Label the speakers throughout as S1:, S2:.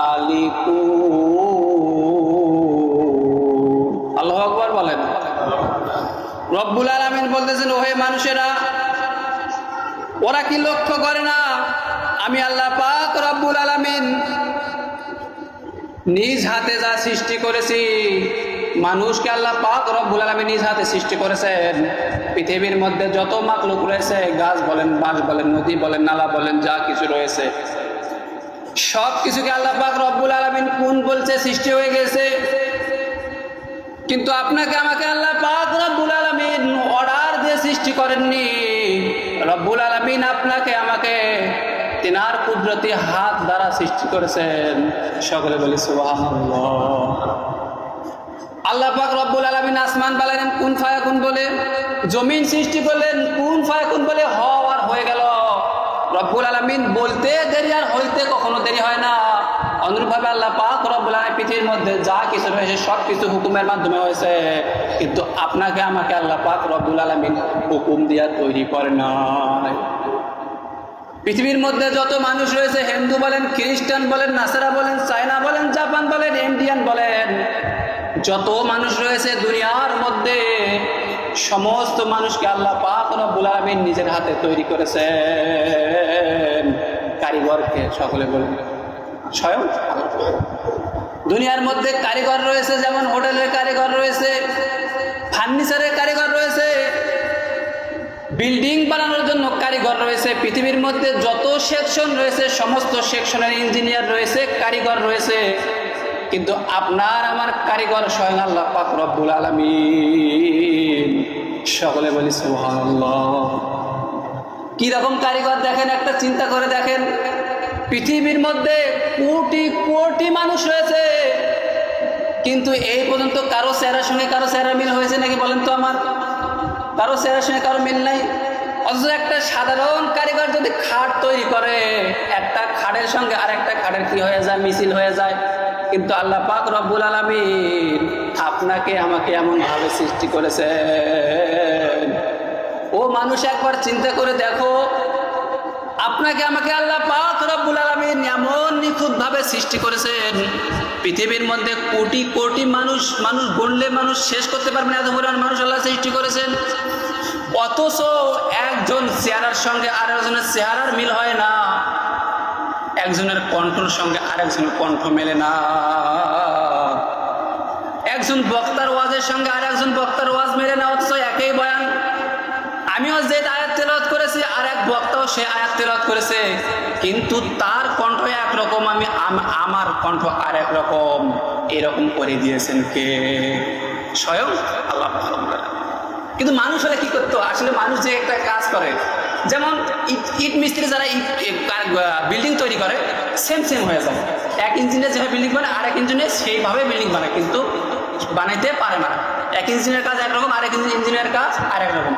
S1: হালিকুন। আল্লাহু আকবার বলেন। রব্বুল আলামিন বলতেছেন, ওহে মানুষেরা, ওরা কি লক্ষ্য করে না আমি আল্লাহ পাক রব্বুল আলামিন নিজ হাতে যা সৃষ্টি করেছি, মানুষকে আল্লাহ পাক রব্বুল আলামিন নিজ হাতে সৃষ্টি করেছেন। পৃথিবীর মধ্যে যত মাখলুক রয়েছে, গাছ বলেন, বাঁশ বলেন, নদী বলেন, নালা বলেন, যা কিছু রয়েছে সব কিছুকে আল্লাহ পাক রব্বুল আলামিন কোন বলছে সৃষ্টি হয়ে গেছে। কিন্তু আপনাকে আমাকে আল্লাহ পাক রব্বুল আলামিন অর্ডার দিয়ে সৃষ্টি করেননি। রব্বুল আলামিন আপনাকে আমাকে তিনার কুদরতি হাত দ্বারা সৃষ্টি করেছেন। সকলে বলি সুবহানাল্লাহ। আল্লাহ পাক রব্বুল আলামিন আসমান বানালেন কুন ফায়াকুন বলে, জমিন সৃষ্টি করলেন কুন ফায়াকুন বলে, হওয়ার হয়ে গেল। রব্বুল আলামিন বলতে দেরি আর হইতে কখনো দেরি হয় না। অনুরূপভাবে আল্লাহ পাক রব্বুল আলামিন পৃথিবীর মধ্যে যা কিছু রয়েছে সব কিছু হুকুমের মাধ্যমে হয়েছে। কিন্তু আপনাকে আমাকে আল্লাহ পাক রব্বুল আলামিন হুকুম দিয়া তৈরি করে নাই। পৃথিবীর মধ্যে যত মানুষ রয়েছে, হিন্দু বলেন, খ্রিস্টান বলেন, নাসারা বলেন, চায়না বলেন, জাপান বলেন, ইন্ডিয়ান বলেন, যত মানুষ রয়েছে দুনিয়ার মধ্যে, সমস্ত মানুষকে আল্লাহ পাক রব্বুল আলামিন নিজের হাতে তৈরি করেছেন। কারিগরকে সকলে বলেন স্বয়ং দুনিয়ার মধ্যে কারিগর রয়েছে, যেমন হোটেলের কারিগর রয়েছে, ফার্নিচারের কারিগর রয়েছে, বিল্ডিং বানানোর জন্য কারিগর রয়েছে। পৃথিবীর মধ্যে যত সেকশন রয়েছে সমস্ত সেকশনের ইঞ্জিনিয়ার রয়েছে, কারিগর রয়েছে। কিন্তু আপনার আমার কারিগর স্বয়ং আল্লাহ পাক রব্বুল আলামিন। সকলে বলি সুবহানাল্লাহ। কি রকম কারিগর দেখেন, একটা চিন্তা করে দেখেন। পৃথিবীর মধ্যে কোটি কোটি মানুষ রয়েছে, কিন্তু এই পর্যন্ত কারো চেহারার সঙ্গে কারো চেহারা মিল হয়েছে নাকি বলেন তো? আমার কারো চেহারার সঙ্গে কারো মিল নাই। অথচ একটা সাধারণ কারিগর যদি খাট তৈরি করে, একটা খাটের সঙ্গে আর একটা খাটের কি হয়ে যায়, মিছিল হয়ে যায়। কিন্তু আল্লাহ পাক রব্বুল আলামিন আপনাকে আমাকে এমন ভাবে সৃষ্টি করেছেন। ও মানুষ, একবার চিন্তা করে দেখো, আপনাকে আমাকে আল্লাহ পাক রব্বুল আলামিন এমন নিখুঁত ভাবে সৃষ্টি করেছেন। পৃথিবীর মধ্যে কোটি কোটি মানুষ গণলে মানুষ শেষ করতে পারবেন এত পরিমাণ মানুষ আল্লাহ সৃষ্টি করেছেন। অথচ একজন চেহারার সঙ্গে আরেকজনের চেহারার মিল হয় না, একজনের কণ্ঠর সঙ্গে আরেকজনের কণ্ঠ মেলে না, একজন বক্তার ওয়াজের সঙ্গে আরেকজন বক্তার ওয়াজ মেলে না। অথচ একই বয়ান, আমিও যে আয়াত তেলাওয়াত করেছি আর এক বক্তাও সে আয়াত তেলাওয়াত করেছে, কিন্তু তার কণ্ঠ একরকম, আমার কণ্ঠ আর এক রকম। এরকম করে দিয়েছেন কে? স্বয়ং আল্লাহ। কিন্তু মানুষ হলে কি করতো? আসলে মানুষ যে একটা কাজ করে, যেমন ইট মিস্ত্রি যারা বিল্ডিং তৈরি করে, সেম হয়ে যায়। এক ইঞ্জিনিয়ার যেভাবে বিল্ডিং বানায় আর এক ইঞ্জিনিয়ার সেইভাবে বিল্ডিং বানায়, কিন্তু বানাইতে পারে না। এক ইঞ্জিনিয়ার কাজ একরকম, আরেক ইঞ্জিনিয়ার কাজ আরেক রকম।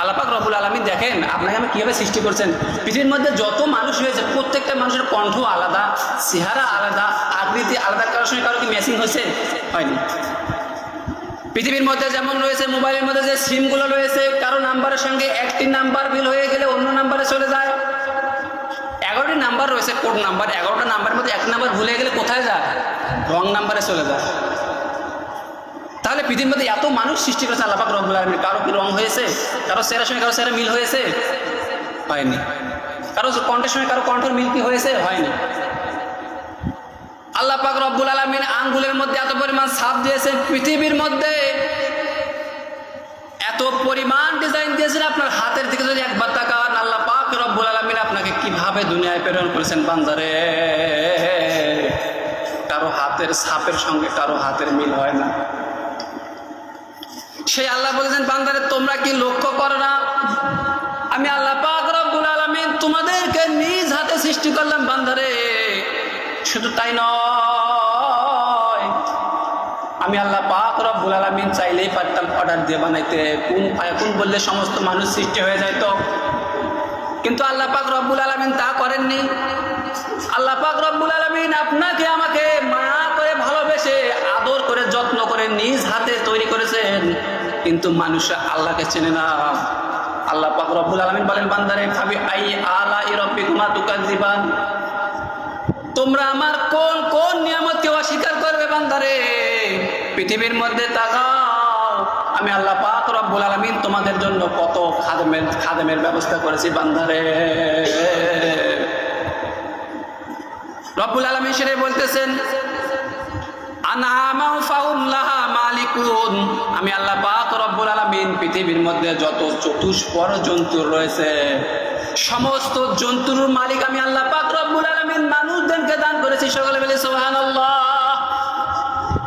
S1: আল্লাহ পাক রব্বুল আলামিন দেখেন আপনাকে আমি কীভাবে সৃষ্টি করছেন। পৃথিবীর মধ্যে যত মানুষ রয়েছে প্রত্যেকটা মানুষের কণ্ঠ আলাদা, চেহারা আলাদা, আকৃতি আলাদা। কারোর সঙ্গে কারো কি ম্যাচিং হয়েছে? হয়নি। পৃথিবীর মধ্যে যেমন রয়েছে মোবাইলের মধ্যে যে সিমগুলো রয়েছে, কারো নাম্বারের সঙ্গে একটি নাম্বার মিল হয়ে গেলে অন্য নাম্বারে চলে যায়। 11টি নাম্বার রয়েছে, কোড নাম্বার। 11টা নাম্বারের মধ্যে এক নাম্বার ভুলে গেলে কোথায় যায়? রং নাম্বারে চলে যায়। তাহলে পৃথিবীর মধ্যে এত মানুষ সৃষ্টি করেছে আল্লাহ পাক রব্বুল আলামিন, কারো কি রং হয়েছে? কারো চেহারার সঙ্গে কারো চেহারা মিল হয়েছে? হয়নি। কারো কণ্ঠের সঙ্গে কারো কণ্ঠের মিল কি হয়েছে? হয়নি। আল্লাহ পাক রব্বুল আলামিন আঙ্গুলের মধ্যে এত পরিমাণ ছাপ দিয়েছেন, পৃথিবীর মধ্যে এত পরিমাণ ডিজাইন দিয়েছেন। আপনার হাতের দিকে যদি একবার তাকান, আল্লাহ পাক রব্বুল আলামিন আপনাকে কিভাবে দুনিয়ায় প্রেরণ করেছেন বান্দারে। কারো হাতের ছাপের সঙ্গে কারো হাতের মিল হয় না। সেই আল্লাহ বলেছেন, বান্দারে তোমরা কি লক্ষ্য করো না, আমি আল্লাহ পাক রব্বুল আলামিন তোমাদেরকে নিজ হাতে সৃষ্টি করলাম বান্দারে। শুধু তাই নয়, আমি আল্লাহ পাক রব্বুল আলামিন চাইলেই পারতাম অর্ডার দিয়ে বানাইতে, কুন ফায়াকুন বললে সমস্ত মানুষ সৃষ্টি হয়ে যাইতো। কিন্তু আল্লাহ পাক রব্বুল আলামিন তা করেননি। আল্লাহ পাক রব্বুল আলামিন আপনাকে আমাকে মায়া করে, ভালোবেসে, আদর করে, যত্ন করে নিজ হাতে তৈরি করেছেন। কিন্তু মানুষ আল্লাহকে চেনে না। আল্লাহ পাক রব্বুল আলামিন বলেন, বান্দারে ফাবি আই আলা রাব্বিকুমা তুকাজ্জিবান, তোমরা আমার কোন কোন নিয়ামতকে অস্বীকার করবে বান্দারে? পৃথিবীর মধ্যে তাকাও, আমি আল্লাহ পাক রব্বুল আলামিন তোমাদের জন্য কত খাদেমের ব্যবস্থা করেছি বান্দারে। রব্বুল আলামিন সেটাই বলতেছেন, আনআমা ফাহুম লাহা মালিকুন। আমি আল্লাহ পাক রব্বুল আলামিন পৃথিবীর মধ্যে যত চতুষ্পদ জন্তু রয়েছে সমস্ত জন্তুর মালিক আমি আল্লাহ পাক রব্বুল আলামিন মানুষদেরকে দান করেছি। সকলে বলে সুবহানাল্লাহ।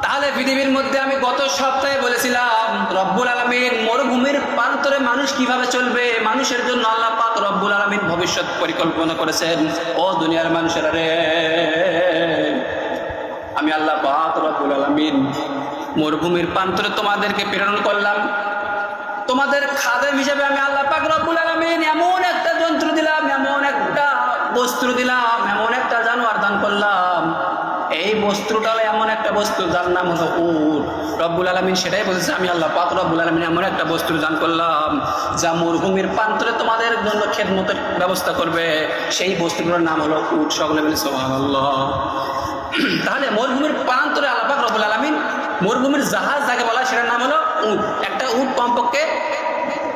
S1: তাহলে পৃথিবীর মধ্যে আমি গত সপ্তাহে বলেছিলাম রব্বুল আলামিন মরুভূমির প্রান্তরে মানুষ কিভাবে চলবে, মানুষের জন্য আল্লাহ পাক রব্বুল আলামিন ভবিষ্যৎ পরিকল্পনা করেছেন। ও দুনিয়ার মানুষেরা রে, আমি আল্লাহ পাক রব্বুল আলামিন মরুভূমির প্রান্তরে তোমাদেরকে প্রেরণ করলাম। তোমাদের খাদেম হিসেবে আমি আল্লাহ পাক রব্বুল আলামিন এমন একটা যন্ত্র দিলাম, এমন একটা বস্ত্র দিলাম, এমন একটা জানোয়ার দান করলাম। এই বস্ত্রটা এমন একটা বস্তু যার নাম হলো উট। রব্বুল আলামিন সেটাই বলছে, আমি আল্লাহ পাক রব্বুল আলামিন এমন একটা বস্ত্র দান করলাম যা মরুভূমির প্রান্তরে তোমাদের জন্য খেদমতের ব্যবস্থা করবে। সেই বস্তুগুলোর নাম হলো উট। সকলে বলে সুবহানাল্লাহ। তাহলে মরুভূমির প্রান্তরে আল্লাহ পাক রব্বুল আলামিন মরুভূমির জাহাজ যাকে বলা হয় সেটার নাম হলো উট। একটা উট কমপক্ষে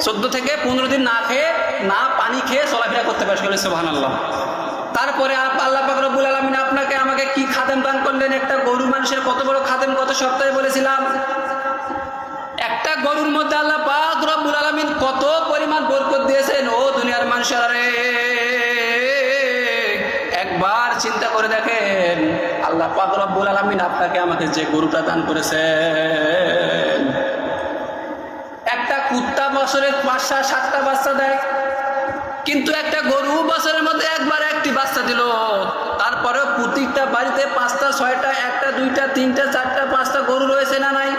S1: 14 থেকে 15 দিন না খেয়ে, না পানি খেয়ে চলাফেরা করতে পারে। সকলে সুবহানাল্লাহ। তারপরে আল্লাহ পাক রব্বুল আলামিন আপনাকে আমাকে কি খাদেম দান করলেন? একটা গরু মানুষের কত বড় খাদেম গত সপ্তাহে বলেছিলাম। একটা গরুর মধ্যে আল্লাহ পাক রব্বুল আলামিন কত পরিমাণ বরকত দিয়েছেন। ও দুনিয়ার মানুষেরা রে, একবার চিন্তা করে দেখেন আল্লাহ পাক রব্বুল আলামিন আপনাকে আমাকে যে গরুটা দান করেছেন। একটা কুত্তা বছরে 5-7টা বাচ্চা দেয়, কিন্তু একটা গরু বছরের মধ্যে একবার একটি বাচ্চা দিল। তারপরেও প্রত্যেকটা বাড়িতে 5টা 6টা 1টা 2টা 3টা 4টা 5টা গরু রয়েছে না নাই?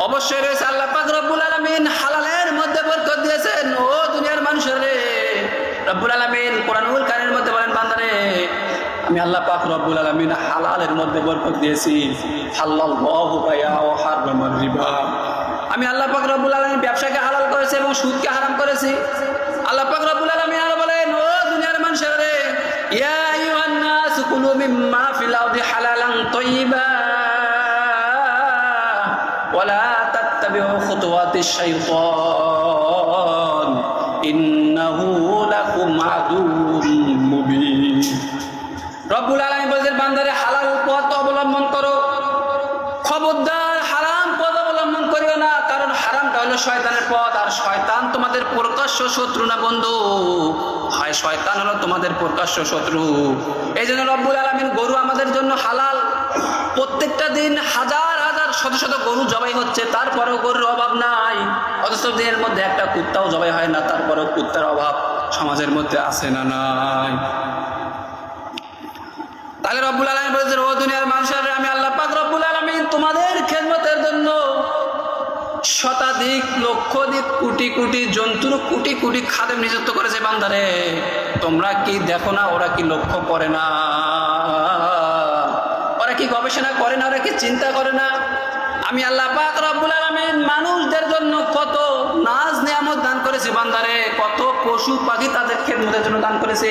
S1: অবশ্যই রয়েছে। আল্লাহ পাক রব্বুল আলামিন হালালের মধ্যে বরকত দিয়েছেন। ও দুনিয়ার মানুষের রে, রব্বুল আলামিন কোরআনুল কারীমের মধ্যে বলেন, বান্দারে আমি আল্লাহ পাক রব্বুল আলামিন হালালের মধ্যে বরকত দিয়েছি। হাল্লাল্লাহু বাইআ ওয়া হারামার রিবা। আমি আল্লাহ পাক রব্বুল আলামিন ব্যবসাকে হালাল করেছি এবং সুদকে হারাম করেছি। আল্লাহ পাক রব্বুল আলামিন আরো বলেন, ও দুনিয়ার মানুষেরা রে, ইয়া আইয়ুহান নাস কুলু মিম্মা ফিল আরদি হালালান তাইয়্যিবা ওয়া লা তাত্তাবিউ খুতুওয়াতিশ শাইতান ইন্নাহু লাকুম আদুউম মুবিন। রব্বুল আলামিন বলেন, বান্দারে হালাল পথ অবলম্বন করো, খবরদার হারাম পথ অবলম্বন করিও না। কারণ হারামটা হলো শয়তানের পথ, আর শয়তান তোমাদের প্রকাশ্য শত্রু না বন্ধু। হয় শয়তান হলো তোমাদের প্রকাশ্য শত্রু। এই জন্য রব্বুল আলামিন গরু আমাদের জন্য হালাল। প্রত্যেকটা দিন হাজার হাজার শত শত গরু জবাই হচ্ছে, তারপরেও গরুর অভাব নাই। অথচ দিনের মধ্যে একটা কুত্তাও জবাই হয় না, তারপরেও কুত্তার অভাব সমাজের মধ্যে আছে না নাই? তাহলে রব্বুল আলামিন বলেছেন, ও দুনিয়ার মানুষেরা, আমি আল্লাহ পাক রব্বুল আলামিন তোমাদের খেদমতের জন্য শতাধিক লক্ষাধিক কোটি কোটি জন্তুর কোটি কোটি খাদেম নিযুক্ত করেছে। বান্দারে তোমরা কি দেখো না? ওরা কি লক্ষ্য করে না? ওরা কি গবেষণা করে না? ওরা কি চিন্তা করে না? আমি আল্লাহ পাক রব্বুল আলামিন মানুষদের জন্য কত নাজ নিয়ামত দান করেছি বান্দারে, কত পশু পাখি তাদের খেদমতের জন্য দান করেছে।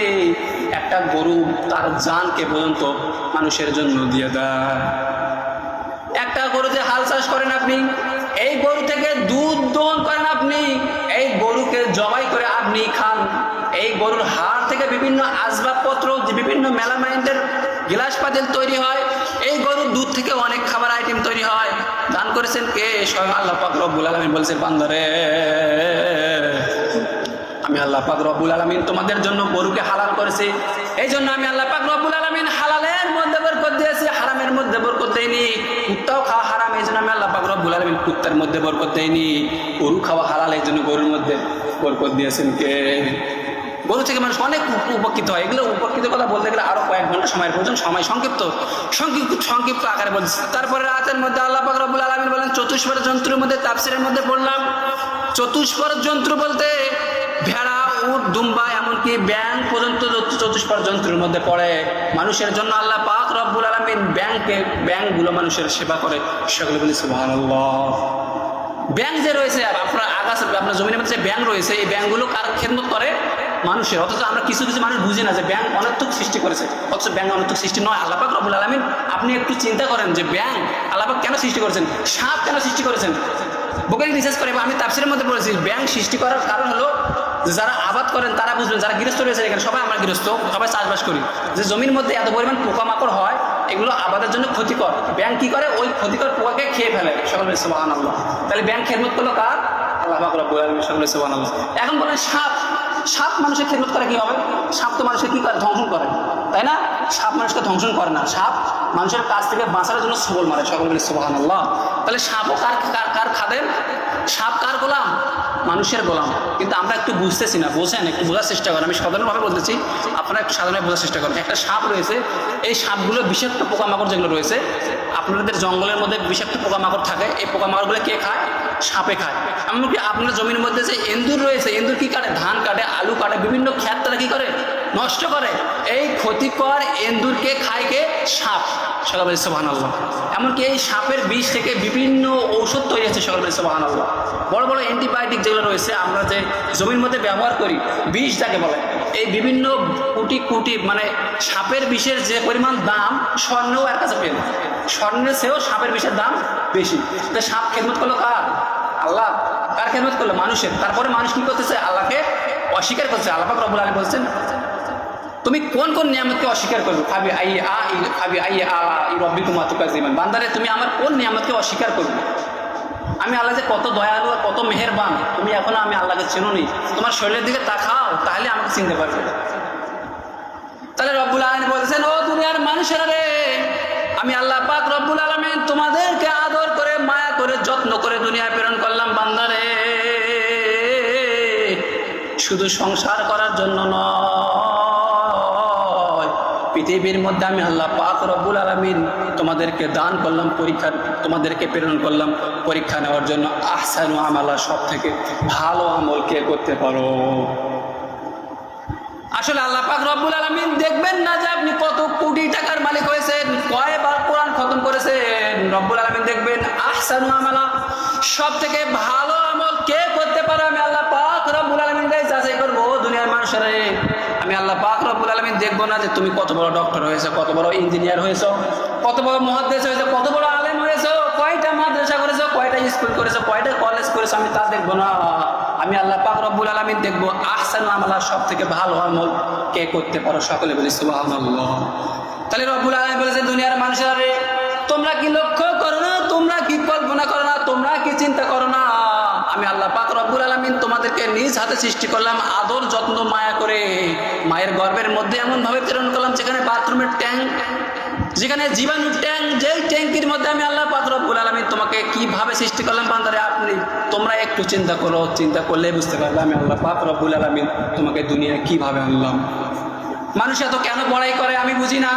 S1: একটা গরু তার জানকে পর্যন্ত মানুষের জন্য দিয়ে দেয়। একটা গরুতে হাল চাষ করেন আপনি, এই গরু থেকে দুধ দহন করেন আপনি, এই গরুকে জবাই করে আপনি খান। এই গরুর হাড় থেকে বিভিন্ন আসবাবপত্র, বিভিন্ন মেলামাইন্ডের গ্লাস পাতিল তৈরি হয়। এই গরুর দুধ থেকে অনেক খাবার আইটেম তৈরি হয়। দান করেছেন কে? স্বয়ং আল্লাহ পাক রব্বুল আলামিন বলেছেন, বান্দারে আমি আল্লাহ পাক রব্বুল আলামিন তোমাদের জন্য গরুকে হালাল করেছি। এই জন্য আমি আল্লাহ পাক রব্বুল আলামিন হালালের মধ্যে বরকত দিয়েছি, হারামের মধ্যে বরকত দেয়নি। কুত্তাও খাওয়া হারাম, এই জন্য আমি আল্লাহ পাক রব্বুল আলামিন কুত্তার মধ্যে বরকত দেয়নি। গরু খাওয়া হালাল, এই জন্য গরুর মধ্যে বরকত দিয়েছেন কে? গরু থেকে মানুষ অনেক উপকৃত হয়। এগুলো উপকৃত কথা বলতে গেলে আরো কয়েক ঘন্টা সময়ের প্রয়োজন। সময় সংক্ষিপ্ত আকারে বলছি। তারপরে রাতের মধ্যে আল্লাহ পাক রব্বুল আলামিন বলেন, চতুষ্পদ জন্তুর মধ্যে তাফসীরের মধ্যে পড়লাম, চতুষ্পদ জন্তু বলতে ভেড়া, উট, দুম্বা, এমনকি ব্যাঙ পর্যন্ত চতুষ্পদ জন্তুর মধ্যে পড়ে। মানুষের জন্য আল্লাহ পাক রব্বুল আলামিন ব্যাঙগুলো মানুষের সেবা করে। সেগুলো বলি সুবহানাল্লাহ। ব্যাঙ যে রয়েছে আপনার আকাশে, আপনার জমিনের মধ্যে যে ব্যাঙ রয়েছে, এই ব্যাঙগুলো কার খেদমত করে? মানুষের, অথচ আমরা কিছু কিছু মানুষ বুঝি না যে ব্যাঙ অনর্থক সৃষ্টি করেছে, অথচ ব্যাঙ অনর্থক সৃষ্টি নয়। আল্লাহ পাক রব্বুল আলামিন, আপনি একটু চিন্তা করেন যে ব্যাঙ আল্লাহ পাক কেন সৃষ্টি করেছেন, সাপ কেন সৃষ্টি করেছেন। বুখারী রিসার্চ করে আমি তাফসীরের মধ্যে পড়েছি, ব্যাঙ সৃষ্টি করার কারণ হলো যে যারা আবাদ করেন তারা বুঝবেন, যারা গৃহস্থ রয়েছে এখানে সবাই আমরা গৃহস্থ, সবাই চাষবাস করি, যে জমির মধ্যে এত পরিমাণ পোকামাকড় হয় এগুলো আবাদের জন্য ক্ষতিকর। ব্যাঙ কি করে, ওই ক্ষতিকর পোকাকে খেয়ে ফেলে। সকল বলে সুবহানাল্লাহ। তাহলে ব্যাঙ খেদমত করলো কার, আল্লাহ পাক রব্বুল আলামিন। সকল বলে সুবহানাল্লাহ। এখন বলেন সাপ, সাপ মানুষের খেদমত করে কি হবে, সাপ তো মানুষকে কি করে, ধ্বংসন করে, তাই না? সাপ মানুষকে ধ্বংসন করে না, সাপ মানুষের কাছ থেকে বাঁচার জন্য সবল মারে। সকল বলে সুবহানাল্লাহ। তাহলে সাপও কার কার খাদেম, সাপ কার গোলাম, মানুষের গোলাম। কিন্তু আমরা একটু বুঝতেছি না, বোঝেন, একটু বোঝার চেষ্টা করেন। আমি সাধারণভাবে বলতেছি, আপনারা একটু সাধারণভাবে বোঝার চেষ্টা করেন। একটা সাপ রয়েছে, এই সাপগুলো বিষাক্ত পোকামাকড় যেগুলো রয়েছে, আপনাদের জঙ্গলের মধ্যে বিষাক্ত পোকামাকড় থাকে, এই পোকামাকড়গুলো কে খায়, সাপে খায়। এমনকি আপনার জমির মধ্যে যে এন্দুর রয়েছে, এন্দুর কি কাটে, ধান কাটে, আলু কাটে, বিভিন্ন ক্ষেত তারা কি করে, নষ্ট করে। এই ক্ষতিকর এন্দুরকে খায় কে, সাপ। সকল বলে সুবহানাল্লাহ। এমনকি এই সাপের বিষ থেকে বিভিন্ন ঔষধ তৈরি হচ্ছে। সকল বলে সুবহানাল্লাহ। বড় বড় অ্যান্টিবায়োটিক যেগুলো রয়েছে আমরা যে জমির মধ্যে ব্যবহার করি, বিষ যাকে বলে, এই বিভিন্ন কোটি কোটি মানে সাপের বিষের যে পরিমাণ দাম স্বর্ণও এর কাছে পেন, স্বর্ণের চেয়েও সাপের বিষের দাম বেশি। তো সাপ খেদমত করলো কার, আল্লাহ। কার খেদমত করলো, মানুষের। তারপরে মানুষ কি করতেছে, আল্লাহকে অস্বীকার করছে। আল্লাহ পাক রব্বুল আলামিন বলছেন, তুমি কোন কোন নিয়ামতকে অস্বীকার করবে, ফাবি আইয়া রব্বিকুমা তুকাযিবান, বান্দারে তুমি আমার কোন নিয়ামতকে অস্বীকার করবে। আমি আল্লাহ যে কত দয়ালু আর কত মেহেরবান, তুমি এখনো আমি আল্লাহকে চেনোনি, তোমার শরীরের দিকে তাকাও, তাহলে আমাকে চিনতে পারবে। তাহলে রব্বুল আলামিন বলছেন, ও দুনিয়ার মানুষেরা রে, আমি আল্লাহ পাক রব্বুল আলামিন তোমাদেরকে আদর করে, মায়া করে, যত্ন করে দুনিয়ায় প্রেরণ করলাম বান্দারে, শুধু সংসার করার জন্য নয়। পৃথিবীর মধ্যে আমি আল্লাহ পাক রব্বুল আলামিন তোমাদেরকে দান করলাম পরীক্ষা, তোমাদেরকে প্রেরণ করলাম পরীক্ষা নেওয়ার জন্য। আহসানু আমালা, সব থেকে ভালো আমল কে করতে পারো। আসলে আল্লাহ পাক রব্বুল আলামিন দেখবেন না যে আপনি কত কোটি টাকার মালিক হয়েছেন, কয়বার কোরআন খতম করেছেন। রব্বুল আলামিন দেখবেন আহসানু আমালা, সব থেকে ভালো আমল কে করতে পারে। আমি আল্লাহ পাক রব্বুল আলামিন যাচাই করবো দুনিয়ার মানুষেরা। আমি আল্লাহ পাক রব্বুল আলামিন দেখবো না যে তুমি কত বড় ডক্টর হয়েছো, কত বড় ইঞ্জিনিয়ার হয়েছো, কত বড় মুহাদ্দিস হয়েছো, কত বড় আলেম হয়েছো, কয়টা মাদ্রাসা করেছো, কয়টা স্কুল করেছো, কয়টা কলেজ করেছো, আমি তা দেখবো না। আমি আল্লাহ পাক রব্বুল আলামিন দেখবো আহসানু আমালা, সব থেকে ভালো আমল কে করতে পারো। সকলে বলি সুবহানাল্লাহ। তাহলে রব্বুল আলামিন বলেছে, দুনিয়ার মানুষেরা রে, তোমরা কি লক্ষ্য করো না, তোমরা কি কল্পনা করো না, তোমরা কি চিন্তা করো না, আমি আল্লাহ পাক রব্বুল আলামিন তোমাদেরকে নিজ হাতে সৃষ্টি করলাম, আদর যত্ন মায়া করে। মায়ের গর্ভের মধ্যে এমনভাবে প্রেরণ করলাম যেখানে বাথরুমের ট্যাঙ্ক, যেখানে জীবাণুর ট্যাঙ্ক, যেই ট্যাঙ্কির মধ্যে আমি আল্লাহ পাক রব্বুল আলামিন তোমাকে কিভাবে সৃষ্টি করলাম বান্দারে, তোমরা একটু চিন্তা করো, চিন্তা করলে বুঝতে পারবে আমি আল্লাহ পাক রব্বুল আলামিন তোমাকে দুনিয়ায় কিভাবে আনলাম। মানুষ এত কেন বড়াই করে আমি বুঝি না।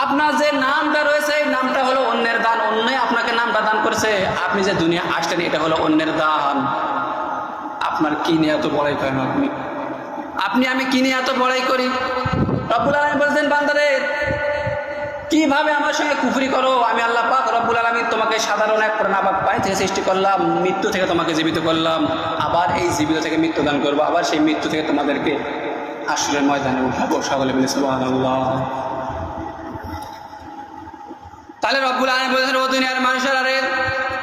S1: আপনার যে নামটা রয়েছে, এই নামটা হলো অন্যের দান, অন্য আপনাকে নামটা দান করেছে, আপনি যে দুনিয়া আসলেন এটা হলো অন্যের দান। আপনার কি নিয়ে এত বড়াই করেন আপনি আমি কি নিয়ে এত বড়াই করি। রব্বুল আলামিন বলছেন, বান্দারে কিভাবে আমার সঙ্গে কুফরি করো। আমি আল্লাহ পাক রব্বুল আলামিন তোমাকে সাধারণ এক প্রাণাবাদ পানি থেকে সৃষ্টি করলাম, মৃত্যু থেকে তোমাকে জীবিত করলাম, আবার এই জীবিত থেকে মৃত্যু দান করবো, আবার সেই মৃত্যু থেকে তোমাদেরকে হাসরের ময়দানে উঠাবো। সকলে বলে সুবহানাল্লাহ। তাহলে রব্বুল আলামিন বলেছেন, ও দুনিয়ার মানুষেরা রে,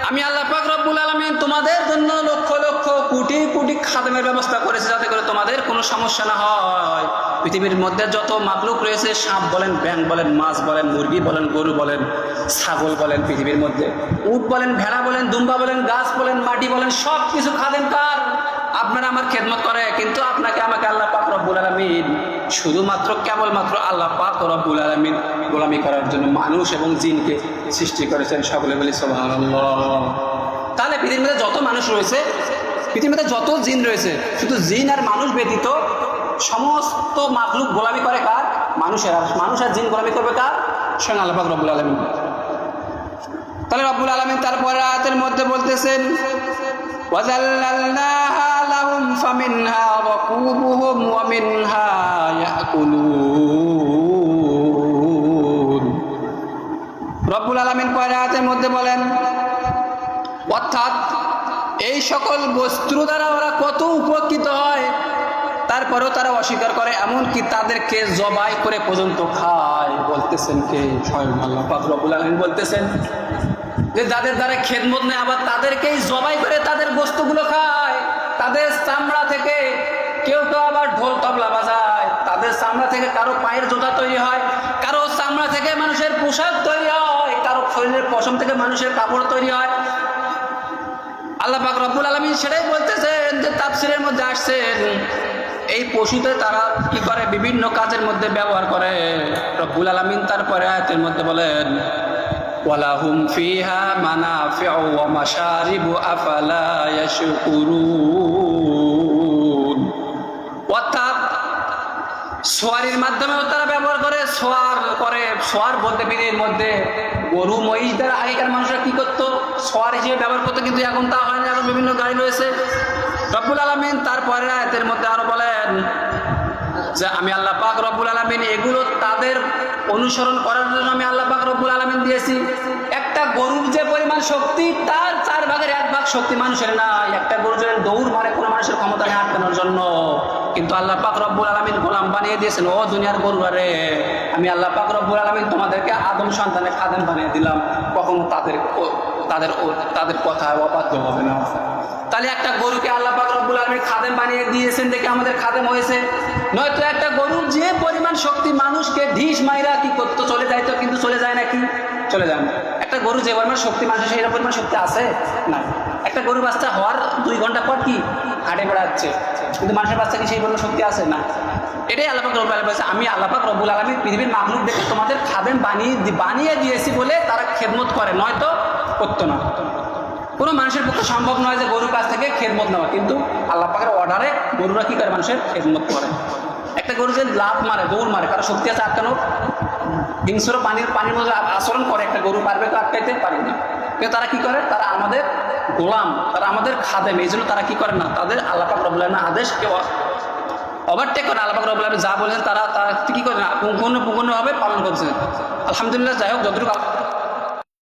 S1: আমি আল্লাহ পাক রব্বুল আলামিন তোমাদের জন্য লক্ষ লক্ষ কোটি কোটি খাদেমের ব্যবস্থা করেছে, যাতে করে তোমাদের কোনো সমস্যা না হয়। পৃথিবীর মধ্যে যত মাখলুক রয়েছে, সাপ বলেন, ব্যাঙ বলেন, মাছ বলেন, মুরগি বলেন, গরু বলেন, ছাগল বলেন, পৃথিবীর মধ্যে উট বলেন, ভেড়া বলেন, দুম্বা বলেন, গাছ বলেন, মাটি বলেন, সব কিছু খাদেম কার, আপনারা আমার খেদমত করে। কিন্তু আপনাকে আমাকে আল্লাহ পাক রব্বুল আলামিন শুধুমাত্র কেবলমাত্র আল্লাহ পাক রব্বুল আলামিন গোলামি করার জন্য মানুষ এবং জিনকে সৃষ্টি করেছেন। সকলে বলি সুবহানাল্লাহ। তাহলে পৃথিবীর মধ্যে যত মানুষ রয়েছে, পৃথিবীর মধ্যে যত জিন রয়েছে, শুধু জিন আর মানুষ ব্যতীত সমস্ত মাখলুক গোলামি করে কার, মানুষের। আর মানুষ আর জিন গোলামি করবে কার, স্বয়ং আল্লাহ পাক রব্বুল আলামিন। তাহলে রব্বুল আলামিন তারপরে আয়াতের মধ্যে বলতেছেন, وَذَلَّلْنَاهَا لَهُمْ فَمِنْهَا رَكُوبُهُمْ وَمِنْهَا يَأْكُلُونَ। রব্বুল আলামিন পরের আয়াতের মধ্যে বলেন, অর্থাৎ এই সকল বস্তু দ্বারা ওরা কত উপকৃত হয়, তারপরেও তারা অস্বীকার করে, এমনকি তাদেরকে জবাই করে পর্যন্ত খায়। বলতেছেন কে? স্বয়ং আল্লাহ পাক রব্বুল আলামিন বলতেছেন যে যাদের দ্বারা খেদমত নেই আবার তাদেরকেই জবাই করে তাদের গোশতগুলো খায়। তাদের চামড়া থেকে কেউ কেউ আবার ঢোল তবলা বাজায়, তাদের চামড়া থেকে কারো পায়ের জুতা তৈরি হয়, কারো চামড়া থেকে মানুষের পোশাক তৈরি হয়, কারো শরীরের পশম থেকে মানুষের কাপড় তৈরি হয়। আল্লাহ পাক রব্বুল আলামিন সেটাই বলতেছেন যে তাফসীরের মধ্যে আসছেন এই পশুতে তারা কি করে, বিভিন্ন কাজের মধ্যে ব্যবহার করে। রব্বুল আলামিন তারপরে আয়াতের মধ্যে বলেন ওয়ালাহুম ফিহা মানাফিউ ওয়া মাশারিবু আফালা ইয়াশকুরুন। অর্থাৎ সোয়ারির মাধ্যমেও তারা ব্যবহার করে, সোয়ার বলতে বিধির মধ্যে গরু মহিষ দ্বারা আগেকার মানুষরা কি করতো, সোয়ার হিসেবে ব্যবহার করতো, কিন্তু এখন তা হয় না, এখন বিভিন্ন গাড়ি রয়েছে। রব্বুল আলামিন তারপরের আয়াতের মধ্যে আরো বলেন যে আমি আল্লাহ পাক রব্বুল আলামিন এগুলো তাদের অনুসরণ করার জন্য আমি আল্লাহ পাক রব্বুল আলামিন দিয়েছি। একটা গরুর যে পরিমাণ শক্তি তার 1/4 শক্তি মানুষের নাই। একটা গরু যদি দৌড় মারে কোনো মানুষের ক্ষমতা নেই আটকানোর জন্য, কিন্তু আল্লাহ পাক রব্বুল আলামিন গোলাম বানিয়ে দিয়েছেন। ও দুনিয়ার গরুরা রে, আমি আল্লাহ পাক রব্বুল আলামিন তোমাদেরকে আদম সন্তানের খাদেম বানিয়ে দিলাম, কখনো তাদের কথায় অবাধ্য হবে না। তাহলে একটা গরুকে আল্লাহ পাক রব্বুল আলামিন খাদেম বানিয়ে দিয়েছেন দেখে আমাদের খাদেম হয়েছে। নয়তো একটা গরুর যে পরিমাণ শক্তি মানুষকে ঢিস মাইরা কি করতো, চলে যাইতো, কিন্তু চলে যায় না, কি চলে যায় না। একটা গরু যে পরিমাণ শক্তি মানুষের সেই পরিমাণ শক্তি আছে না। একটা গরুর বাচ্চা হওয়ার 2 ঘন্টা পর কি হাঁটে বেড়াচ্ছে, কিন্তু মানুষের বাচ্চা কি সেই পরিমাণ শক্তি আছে না। এটাই আল্লাহ পাক রব্বুল আলামিন বলেছে আমি আল্লাহ পাক রব্বুল আলামিন পৃথিবীর মাখলুক দেখে তোমাদের খাদেম বানিয়ে দিয়েছি বলে তারা খেদমত করে, নয়তো করতো না। কোনো মানুষের পক্ষে সম্ভব নয় যে গরুর কাছ থেকে খেদমত নেওয়া, কিন্তু আল্লাহ পাকের অর্ডারে গরুরা কি করে, মানুষের খেদমত করে। একটা গরু যে লাফ মারে, দৌড় মারে, কারো শক্তি আছে আটকানোর, হিংস্র পানির মধ্যে আচরণ করে, একটা গরু পারবে তো আটকাইতে পারে না। কিন্তু তারা কি করে, তারা আমাদের গোলাম, তারা আমাদের খাদেম, এই জন্য তারা কি করে না, তাদের আল্লাহ পাক রব্বুল আলামিনের আদেশকে ওভারটেক করে। আল্লাহ পাক রব্বুল আলামিন যা বলেছেন তারা কি করে না, পুঙ্খানুপুঙ্খভাবে পালন করছে। আলহামদুলিল্লাহ। যাই হোক, যতটুকু